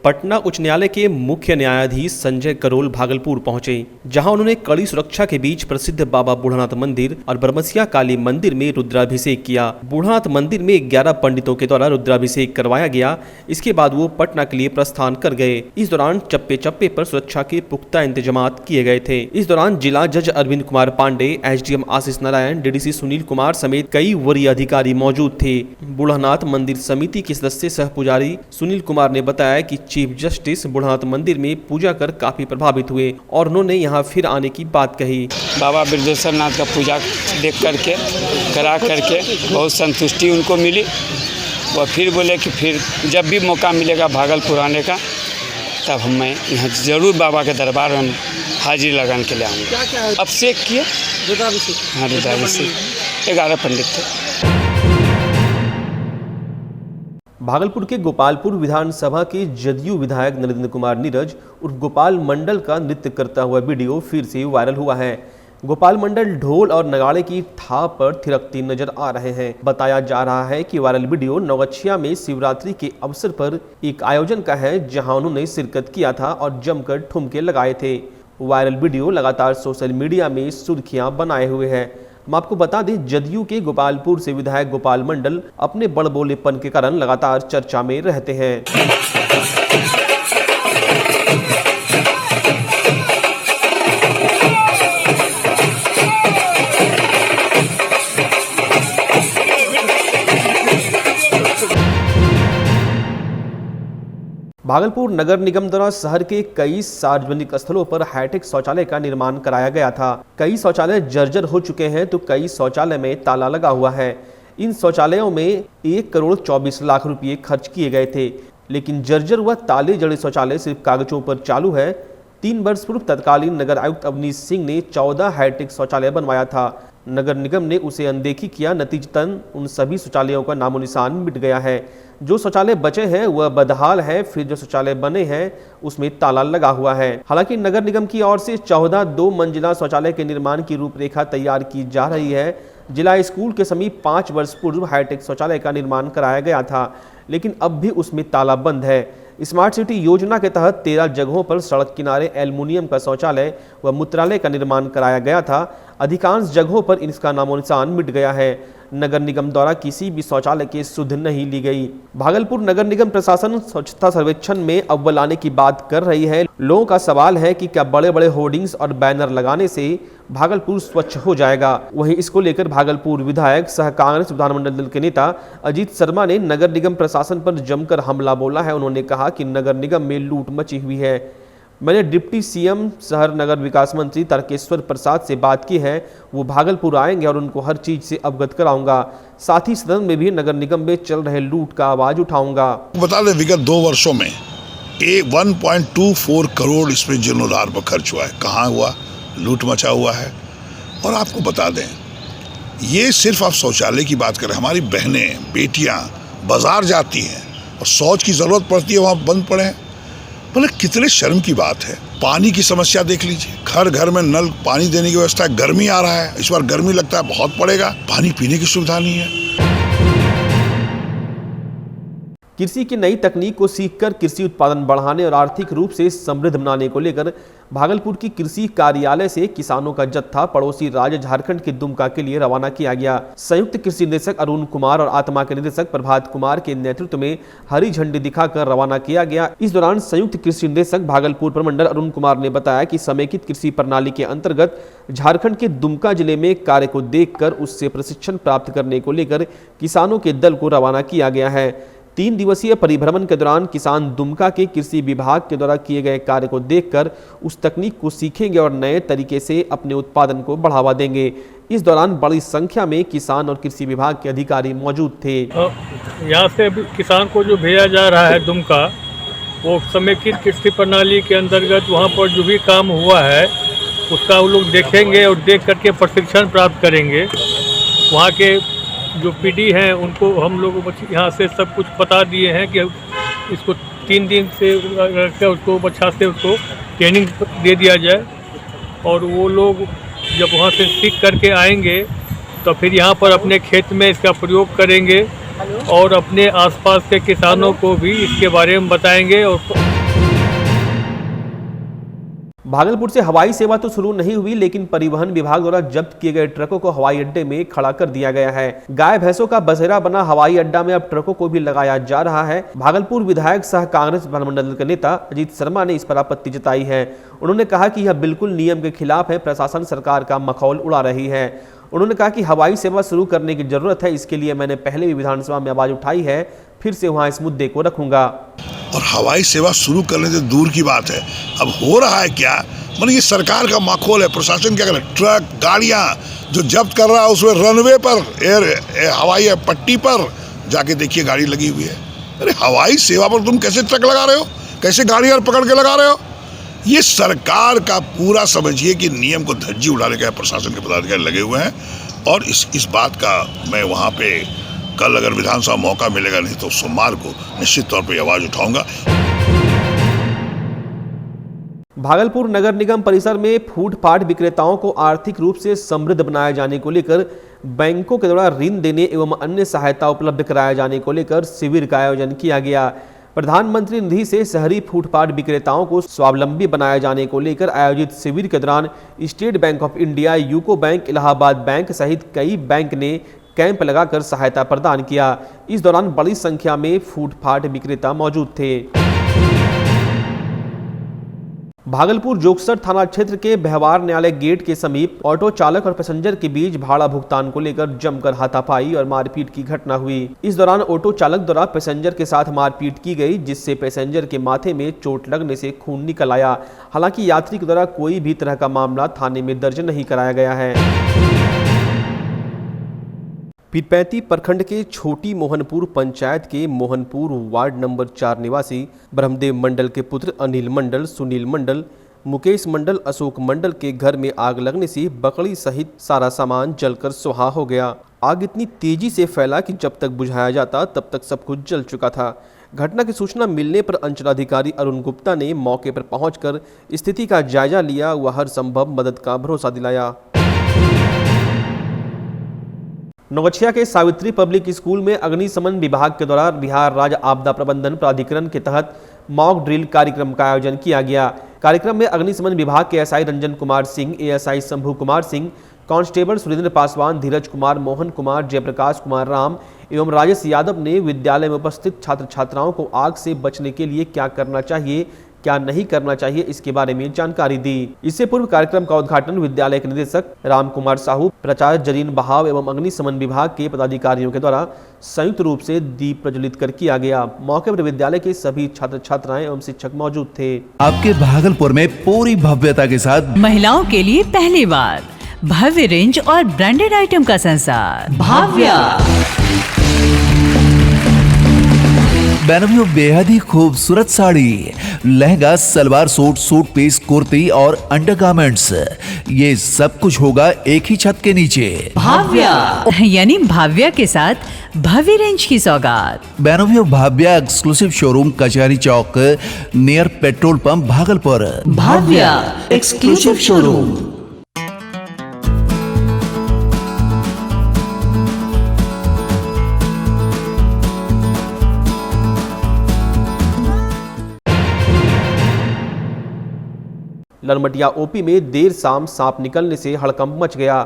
पटना उच्च न्यायालय के मुख्य न्यायाधीश संजय करोल भागलपुर पहुंचे, जहां उन्होंने कड़ी सुरक्षा के बीच प्रसिद्ध बाबा बूढ़ानाथ मंदिर और बरमसिया काली मंदिर में रुद्राभिषेक किया। बूढ़ानाथ मंदिर में 11 पंडितों के द्वारा रुद्राभिषेक करवाया गया। इसके बाद वो पटना के लिए प्रस्थान कर गए। इस दौरान चप्पे चप्पे पर सुरक्षा के पुख्ता इंतजाम किए गए थे। इस दौरान जिला जज अरविंद कुमार पांडे, एसडीएम आशीष नारायण, डीडीसी सुनील कुमार समेत कई वरीय अधिकारी मौजूद थे। बूढ़ानाथ मंदिर समिति के सदस्य सह पुजारी सुनील कुमार ने बताया कि चीफ जस्टिस बूढ़ानाथ मंदिर में पूजा कर काफी प्रभावित हुए और उन्होंने यहां फिर आने की बात कही। बाबा बिरदेश्वर नाथ का पूजा देख करके करा करके बहुत संतुष्टि उनको मिली। वह फिर बोले कि फिर जब भी मौका मिलेगा भागलपुर आने का तब मैं यहाँ जरूर बाबा के दरबार में हाजिरी लगाने के लिए आऊँगा। अभिषेक किए, हाँ रुद्राभिषेक 11 पंडित थे। भागलपुर के गोपालपुर विधानसभा के जदयू विधायक नरेंद्र कुमार नीरज उर्फ गोपाल मंडल का नृत्य करता हुआ वीडियो फिर से वायरल हुआ है। गोपाल मंडल ढोल और नगाड़े की थाप पर थिरकते नजर आ रहे हैं। बताया जा रहा है कि वायरल वीडियो नौगछिया में शिवरात्रि के अवसर पर एक आयोजन का है, जहां उन्होंने शिरकत किया था और जमकर ठुमके लगाए थे। वायरल वीडियो लगातार सोशल मीडिया में सुर्खियां बनाए हुए है। हम आपको बता दें, जदयू के गोपालपुर से विधायक गोपाल मंडल अपने बड़बोलेपन के कारण लगातार चर्चा में रहते हैं। भागलपुर नगर निगम द्वारा शहर के कई सार्वजनिक स्थलों पर हाईटेक शौचालय का निर्माण कराया गया था। कई शौचालय जर्जर हो चुके हैं तो कई शौचालय में ताला लगा हुआ है। इन शौचालयों में 1 करोड़ 24 लाख रुपये खर्च किए गए थे, लेकिन जर्जर व ताले जड़े शौचालय सिर्फ कागजों पर चालू है। 3 वर्ष पूर्व तत्कालीन नगर आयुक्त अवनीश सिंह ने 14 हाईटेक शौचालय बनवाया था। नगर निगम ने उसे अनदेखी किया। नतीजतन उन सभी शौचालयों का नामो निशान मिट गया है। जो शौचालय बचे हैं वह बदहाल है, फिर जो शौचालय बने हैं उसमें ताला लगा हुआ है। हालांकि नगर निगम की ओर से 14 2 मंजिला शौचालय के निर्माण की रूपरेखा तैयार की जा रही है। जिला स्कूल के समीप 5 वर्ष पूर्व हाईटेक शौचालय का निर्माण कराया गया था, लेकिन अब भी उसमें ताला बंद है। स्मार्ट सिटी योजना के तहत 13 जगहों पर सड़क किनारे एल्युमिनियम का शौचालय व मूत्रालय का निर्माण कराया गया था। अधिकांश जगहों पर इसका नामो निशान मिट गया है। नगर निगम द्वारा किसी भी शौचालय की सुध नहीं ली गई। भागलपुर नगर निगम प्रशासन स्वच्छता सर्वेक्षण में अव्वल आने की बात कर रही है। लोगों का सवाल है कि क्या बड़े बड़े होर्डिंग्स और बैनर लगाने से भागलपुर स्वच्छ हो जाएगा। वहीं इसको लेकर भागलपुर विधायक सह कांग्रेस विधानमंडल दल के नेता अजीत शर्मा ने नगर निगम प्रशासन पर जमकर हमला बोला है। उन्होंने कहा कि नगर निगम में लूट मची हुई है। मैंने डिप्टी सीएम शहर नगर विकास मंत्री तारकेश्वर प्रसाद से बात की है। वो भागलपुर आएंगे और उनको हर चीज से अवगत कराऊंगा। साथ ही सदन में भी नगर निगम में चल रहे लूट का आवाज उठाऊंगा। बता दें, विगत 2 वर्षों में 1.24 करोड़ इसमें जीर्णोद्धार पर खर्च हुआ है। कहाँ हुआ? लूट मचा हुआ है। और आपको बता दें, ये सिर्फ आप शौचालय की बात करें, हमारी बहनें बेटियां बाजार जाती हैं और शौच की जरूरत पड़ती है, वहाँ बंद पड़े हैं। बोले कितने शर्म की बात है। पानी की समस्या देख लीजिए, घर घर में नल पानी देने की व्यवस्था है। गर्मी आ रहा है, इस बार गर्मी लगता है बहुत पड़ेगा, पानी पीने की सुविधा नहीं है। कृषि की नई तकनीक को सीखकर कृषि उत्पादन बढ़ाने और आर्थिक रूप से समृद्ध बनाने को लेकर भागलपुर की कृषि कार्यालय से किसानों का जत्था पड़ोसी राज्य झारखंड के दुमका के लिए रवाना किया गया। संयुक्त कृषि निदेशक अरुण कुमार और आत्मा के निदेशक प्रभात कुमार के नेतृत्व में हरी झंडी दिखाकर रवाना किया गया। इस दौरान संयुक्त कृषि निदेशक भागलपुर प्रमंडल अरुण कुमार ने बताया कि समेकित कृषि प्रणाली के अंतर्गत झारखंड के दुमका जिले में कार्य को देखकर उससे प्रशिक्षण प्राप्त करने को लेकर किसानों के दल को रवाना किया गया है। 3 दिवसीय परिभ्रमण के दौरान किसान दुमका के कृषि विभाग के द्वारा किए गए कार्य को देखकर उस तकनीक को सीखेंगे और नए तरीके से अपने उत्पादन को बढ़ावा देंगे। इस दौरान बड़ी संख्या में किसान और कृषि विभाग के अधिकारी मौजूद थे। यहाँ से किसान को जो भेजा जा रहा है दुमका, वो समेकित कृषि प्रणाली के अंतर्गत वहाँ पर जो भी काम हुआ है उसका वो लोग देखेंगे और देख करके प्रशिक्षण प्राप्त करेंगे। वहाँ के जो पीडी हैं उनको हम लोग यहाँ से सब कुछ बता दिए हैं कि इसको 3 दिन से उसको अच्छा से उसको ट्रेनिंग दे दिया जाए और वो लोग जब वहाँ से सीख करके आएंगे तो फिर यहाँ पर अपने खेत में इसका प्रयोग करेंगे और अपने आसपास के किसानों को भी इसके बारे में बताएंगे और भागलपुर से हवाई सेवा तो शुरू नहीं हुई, लेकिन परिवहन विभाग द्वारा जब्त किए गए ट्रकों को हवाई अड्डे में खड़ा कर दिया गया है। गाय भैंसों का बसेरा बना हवाई अड्डा में अब ट्रकों को भी लगाया जा रहा है। भागलपुर विधायक सह कांग्रेस विधानमंडल के नेता अजीत शर्मा ने इस पर आपत्ति जताई है। उन्होंने कहा कि यह बिल्कुल नियम के खिलाफ है, प्रशासन सरकार का मखौल उड़ा रही है। उन्होंने कहा कि हवाई सेवा शुरू करने की जरूरत है, इसके लिए मैंने पहले भी विधानसभा में आवाज उठाई है, फिर से वहां इस मुद्दे को रखूंगा। और हवाई सेवा शुरू करने से दूर की बात है, अब हो रहा है क्या, मतलब ये सरकार का माखौल है। प्रशासन क्या करे, ट्रक गाड़ियां जो जब्त कर रहा है उसमें रनवे पर हवाई पट्टी पर जाके देखिए गाड़ी लगी हुई है। अरे हवाई सेवा पर तुम कैसे ट्रक लगा रहे हो, कैसे गाड़ियां पकड़ के लगा रहे हो? ये सरकार का पूरा समझिए कि नियम को धज्जी उड़ाने का प्रशासन के पदाधिकारी लगे हुए हैं। और इस बात का मैं वहाँ पे कल अगर विधानसभा मौका मिलेगा, नहीं तो सोमवार को निश्चित तौर पे आवाज उठाऊंगा। भागलपुर नगर निगम परिसर में फूटपाथ विक्रेताओं को आर्थिक रूप से समृद्ध बनाए जाने को लेकर बैंकों के द्वारा ऋण देने एवं अन्य सहायता उपलब्ध कराए जाने को लेकर शिविर का आयोजन किया गया। प्रधानमंत्री निधि से शहरी फूटपाथ विक्रेताओं को स्वावलंबी बनाए जाने को लेकर आयोजित शिविर के दौरान state bank of India, UCO bank, Allahabad bank सहित कई बैंक ने कैंप लगाकर सहायता प्रदान किया। इस दौरान बड़ी संख्या में फूटपाथ विक्रेता मौजूद थे। भागलपुर जोगसर थाना क्षेत्र के व्यवहार न्यायालय गेट के समीप ऑटो चालक और पैसेंजर के बीच भाड़ा भुगतान को लेकर जमकर हाथापाई और मारपीट की घटना हुई। इस दौरान ऑटो चालक द्वारा पैसेंजर के साथ मारपीट की गई, जिससे पैसेंजर के माथे में चोट लगने से खून निकल आया। हालांकि यात्री के द्वारा कोई भी तरह का मामला थाने में दर्ज नहीं कराया गया है। पीरपैंती प्रखंड के छोटी मोहनपुर पंचायत के मोहनपुर वार्ड नंबर 4 निवासी ब्रह्मदेव मंडल के पुत्र अनिल मंडल, सुनील मंडल, मुकेश मंडल, अशोक मंडल के घर में आग लगने से बकरी सहित सारा सामान जलकर सुहा हो गया। आग इतनी तेजी से फैला कि जब तक बुझाया जाता तब तक सब कुछ जल चुका था। घटना की सूचना मिलने पर अंचलाधिकारी अरुण गुप्ता ने मौके पर पहुंचकर स्थिति का जायजा लिया व हर संभव मदद का भरोसा दिलाया। नौगछिया के सावित्री पब्लिक स्कूल में अग्निशमन विभाग के द्वारा बिहार राज्य आपदा प्रबंधन प्राधिकरण के तहत मॉक ड्रिल कार्यक्रम का आयोजन किया गया। कार्यक्रम में अग्निशमन विभाग के SI Ranjan Kumar Singh, ASI Shambhu Kumar Singh, constable Surendra Paswan, Dhiraj Kumar, Mohan Kumar, Jayprakash Kumar Ram एवं राजेश यादव ने विद्यालय में उपस्थित छात्र छात्राओं को आग से बचने के लिए क्या करना चाहिए, क्या नहीं करना चाहिए, इसके बारे में जानकारी दी। इससे पूर्व कार्यक्रम का उद्घाटन विद्यालय के निदेशक राम कुमार साहू, प्राचार्य जरीन बहाव एवं अग्निशमन विभाग के पदाधिकारियों के द्वारा संयुक्त रूप से दीप प्रज्वलित कर किया गया। मौके पर विद्यालय के सभी छात्र छात्राएं एवं शिक्षक मौजूद थे। आपके भागलपुर में पूरी भव्यता के साथ महिलाओं के लिए पहली बार भव्य रेंज और ब्रांडेड आइटम का संसार भाव्या। बेनवियो बेहद ही खूबसूरत sari, lehenga, salwar suit, suit piece, kurti और अंडरगारमेंट्स, ये सब कुछ होगा एक ही छत के नीचे। भाव्या यानी भाव्या के साथ भव्य रेंज की सौगात। बेनवियो भाव्या एक्सक्लूसिव शोरूम, कचहरी चौक near petrol pump, Bhagalpur. Bhavya exclusive showroom. Lalmatia OP में देर शाम सांप निकलने से हड़कंप मच गया।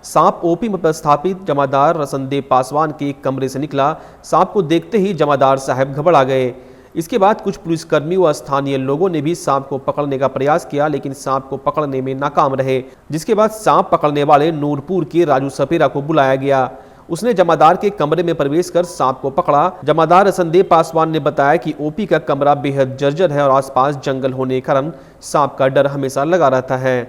सांप ओपी में प्रस्थापित जमादार रसनदेव पासवान के एक कमरे से निकला। सांप को देखते ही जमादार साहब घबरा गए। इसके बाद कुछ पुलिसकर्मी व स्थानीय लोगों ने भी सांप को पकड़ने का प्रयास किया, लेकिन सांप को पकड़ने में नाकाम रहे। जिसके बाद सांप पकड़ने वाले नूरपुर के राजू सपेरा को बुलाया गया। उसने जमादार के कमरे में प्रवेश कर सांप को पकड़ा। जमादार रसनदेव पासवान ने बताया कि ओपी का कमरा बेहद जर्जर है और आसपास जंगल होने के कारण सांप का डर हमेशा लगा रहता है।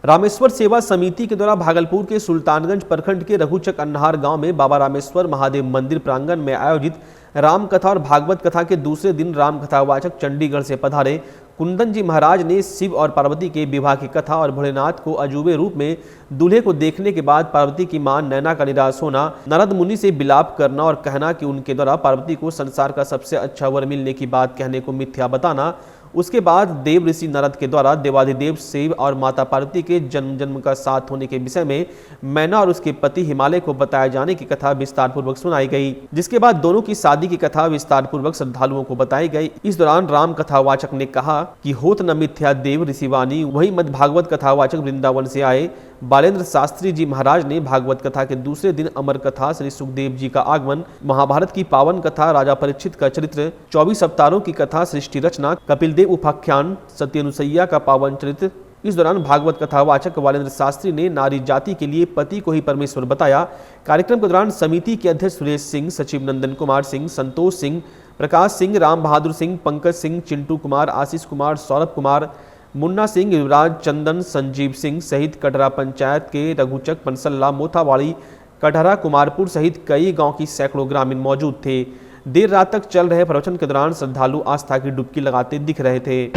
रामेश्वर सेवा समिति के द्वारा भागलपुर के सुल्तानगंज प्रखंड के रघुचक अन्हार गांव में बाबा रामेश्वर महादेव मंदिर प्रांगण में आयोजित राम कथा और भागवत कथा के दूसरे दिन राम कथावाचक चंडीगढ़ से पधारे कुंदन जी महाराज ने शिव और पार्वती के विवाह की कथा और भोलेनाथ को अजूबे रूप में दूल्हे को देखने के बाद पार्वती की मां नैना का निराश होना, नारद मुनि से विलाप करना और कहना कि उनके द्वारा पार्वती को संसार का सबसे अच्छा वर मिलने की बात कहने को मिथ्या बताना उसके बाद देव ऋषि नारद के द्वारा देवाधिदेव शिव और माता पार्वती के जन्म जन्म का साथ होने के विषय में मैना और उसके पति हिमालय को बताए जाने की कथा विस्तार पूर्वक सुनाई गई, जिसके बाद दोनों की शादी की कथा विस्तार पूर्वक श्रद्धालुओं को बताई गई। इस दौरान राम कथावाचक ने कहा कि होत न मिथ्या देव ऋषिवाणी। वहीं मध्य भागवत कथावाचक वृंदावन से आए बालेंद्र शास्त्री जी महाराज ने भागवत कथा के दूसरे दिन अमर कथा श्री सुखदेव जी का आगमन, महाभारत की पावन कथा राजा परीक्षित का चरित्र, 24 अवतारों की कथा सृष्टि रचना, कपिलदेव उपाख्यान, सत्यनुसैया का पावन चरित्र। इस दौरान भागवत कथावाचक बालेंद्र शास्त्री ने नारी जाति के लिए पति को ही परमेश्वर बताया। कार्यक्रम के दौरान समिति के अध्यक्ष सुरेश सिंह, सचिव नंदन कुमार सिंह, संतोष सिंह, प्रकाश सिंह, राम बहादुर सिंह, पंकज सिंह, चिंटू कुमार, आशीष कुमार, सौरभ कुमार, मुन्ना सिंह, युवराज, चंदन, संजीव सिंह सहित कटरा पंचायत के रघुचक, पंसल्ला, मोथावाड़ी, कटहरा, कुमारपुर सहित कई गांव की सैकड़ों ग्रामीण मौजूद थे। देर रात तक चल रहे प्रवचन के दौरान श्रद्धालु आस्था की डुबकी लगाते दिख रहे थे।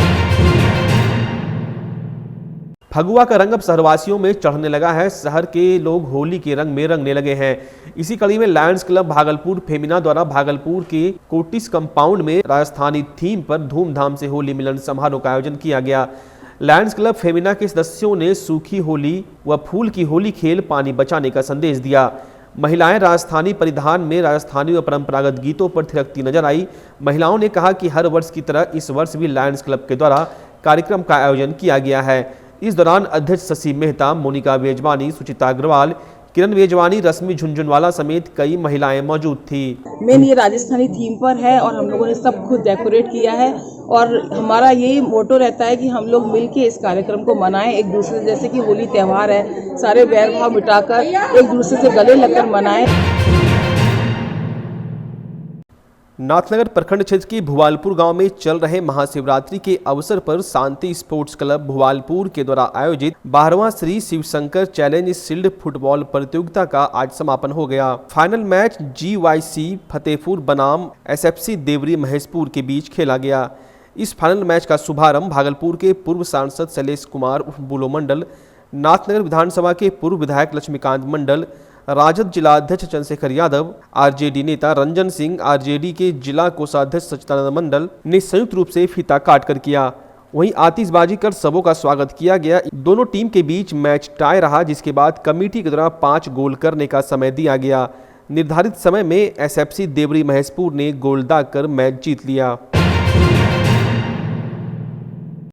फगुआ का रंग अब शहरवासियों में चढ़ने लगा है। शहर के लोग होली के रंग में रंगने लगे हैं। इसी कड़ी में लायंस क्लब भागलपुर फेमिना द्वारा भागलपुर के कोटिस कंपाउंड में राजस्थानी थीम पर धूमधाम से होली मिलन समारोह का आयोजन किया गया। लायंस क्लब फेमिना के सदस्यों ने सूखी होली व फूल की होली खेल पानी बचाने का संदेश दिया। महिलाएं राजस्थानी परिधान में राजस्थानी व परंपरागत गीतों पर थिरकती नजर आई। महिलाओं ने कहा कि हर वर्ष की तरह इस वर्ष भी लायंस क्लब के द्वारा कार्यक्रम का आयोजन किया गया है। इस दौरान अध्यक्ष शशि मेहता, मोनिका वेजवानी, सुचिता अग्रवाल, किरण वेजवानी, रश्मि झुंझुनवाला समेत कई महिलाएं मौजूद थी। मेन ये राजस्थानी थीम पर है और हम लोगों ने सब खुद डेकोरेट किया है और हमारा ये मोटो रहता है कि हम लोग मिलके इस कार्यक्रम को मनाएं, एक दूसरे, जैसे कि होली त्यौहार है, सारे बैर भाव मिटाकर एक दूसरे से गले लगकर मनाएं। नाथनगर प्रखंड क्षेत्र के भुवालपुर गांव में चल रहे महाशिवरात्रि के अवसर पर शांति स्पोर्ट्स क्लब भुवालपुर के द्वारा आयोजित 12वां Shri Shivshankar challenge shield football प्रतियोगिता का आज समापन हो गया। फाइनल मैच GYC फतेहपुर बनाम SFC देवरी महेशपुर के बीच खेला गया। इस फाइनल मैच का शुभारंभ भागलपुर के पूर्व सांसद शैलेश कुमार उर्फ बुलो मंडल, नाथनगर विधानसभा के पूर्व विधायक लक्ष्मीकांत मंडल, राजद जिला अध्यक्ष चंद्रशेखर यादव, RJD नेता रंजन सिंह, RJD के जिला कोषाध्यक्ष सच्चिदानंद मंडल ने संयुक्त रूप से फीता काट कर किया। वहीं आतिशबाजी कर सबों का स्वागत किया गया। दोनों टीम के बीच मैच टाई रहा, जिसके बाद कमेटी के द्वारा 5 गोल करने का समय दिया गया। निर्धारित समय में SFC देवरी महेशपुर ने गोल दाग कर मैच जीत लिया।